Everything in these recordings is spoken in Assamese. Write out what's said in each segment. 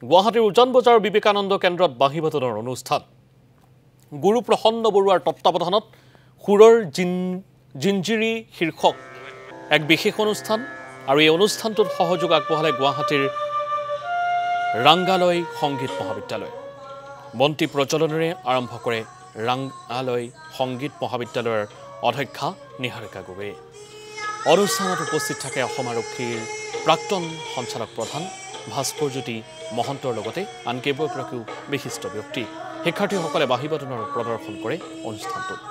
গুৱাহাটীৰ উজান বজাৰৰ বিবেকানন্দ কেন্দ্ৰত বাঁহী বাদনৰ অনুষ্ঠান গুৰু প্ৰসন্ন বৰুৱাৰ তত্ত্বাৱধানত সুৰৰ জিঞ্জিৰি শীৰ্ষক এক বিশেষ অনুষ্ঠান আৰু এই অনুষ্ঠানটোত সহযোগ আগবঢ়ালে গুৱাহাটীৰ ৰাংগালয় সংগীত মহাবিদ্যালয় বন্তি প্ৰজ্বলনেৰে আৰম্ভ কৰে ৰাংগালয় সংগীত মহাবিদ্যালয়ৰ অধ্যক্ষা নিহাৰিকা গগৈয়ে অনুষ্ঠানত উপস্থিত থাকে অসম আৰক্ষীৰ প্ৰাক্তন সঞ্চালক প্ৰধান ভাস্কৰজ্যোতি মহন্তৰ লগতে আন কেইবাগৰাকীও বিশিষ্ট ব্যক্তি শিক্ষাৰ্থীসকলে বাঁহী বাদনৰ প্ৰদৰ্শন কৰে অনুষ্ঠানটোত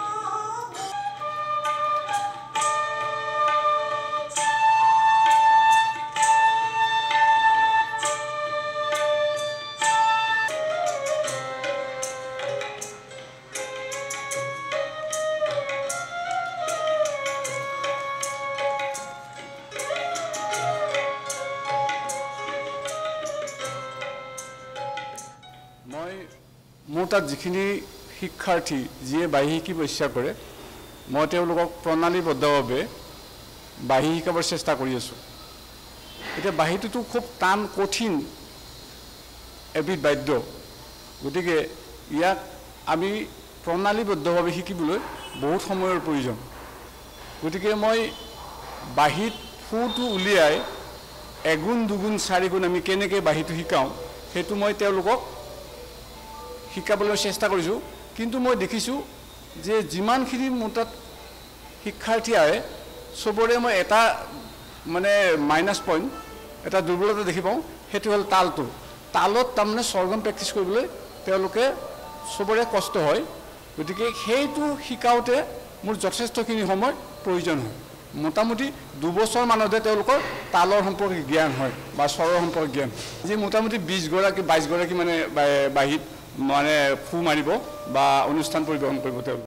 মোৰ তাত যিখিনি শিক্ষাৰ্থী যিয়ে বাঁহী শিকিব ইচ্ছা কৰে মই তেওঁলোকক প্ৰণালীবদ্ধভাৱে বাঁহী শিকাবৰ চেষ্টা কৰি আছোঁ এতিয়া বাঁহীটোতো খুব টান কঠিন এবিধ বাদ্য গতিকে ইয়াক আমি প্ৰণালীবদ্ধভাৱে শিকিবলৈ বহুত সময়ৰ প্ৰয়োজন গতিকে মই বাঁহীত সুৰটো উলিয়াই এগুণ দুগুণ চাৰিগুণ আমি কেনেকৈ বাঁহীটো শিকাওঁ সেইটো মই তেওঁলোকক শিকাবলৈ চেষ্টা কৰিছোঁ কিন্তু মই দেখিছোঁ যে যিমানখিনি মোৰ তাত শিক্ষাৰ্থী আহে চবৰে মই এটা মানে মাইনাছ পইণ্ট এটা দুৰ্বলতা দেখি পাওঁ সেইটো হ'ল তালটো তালত তাৰমানে স্বৰগম প্ৰেক্টিছ কৰিবলৈ তেওঁলোকে চবৰে কষ্ট হয় গতিকে সেইটো শিকাওঁতে মোৰ যথেষ্টখিনি সময় প্ৰয়োজন হয় মোটামুটি 2 বছৰমানতে তেওঁলোকৰ তালৰ সম্পৰ্কে জ্ঞান হয় বা স্বৰৰ সম্পৰ্কে জ্ঞান যি মোটামুটি 20গৰাকী 22গৰাকী মানে বাঁহীত মানে ফু মাৰিব বা অনুষ্ঠান পৰিৱেশন কৰিব তেওঁলোক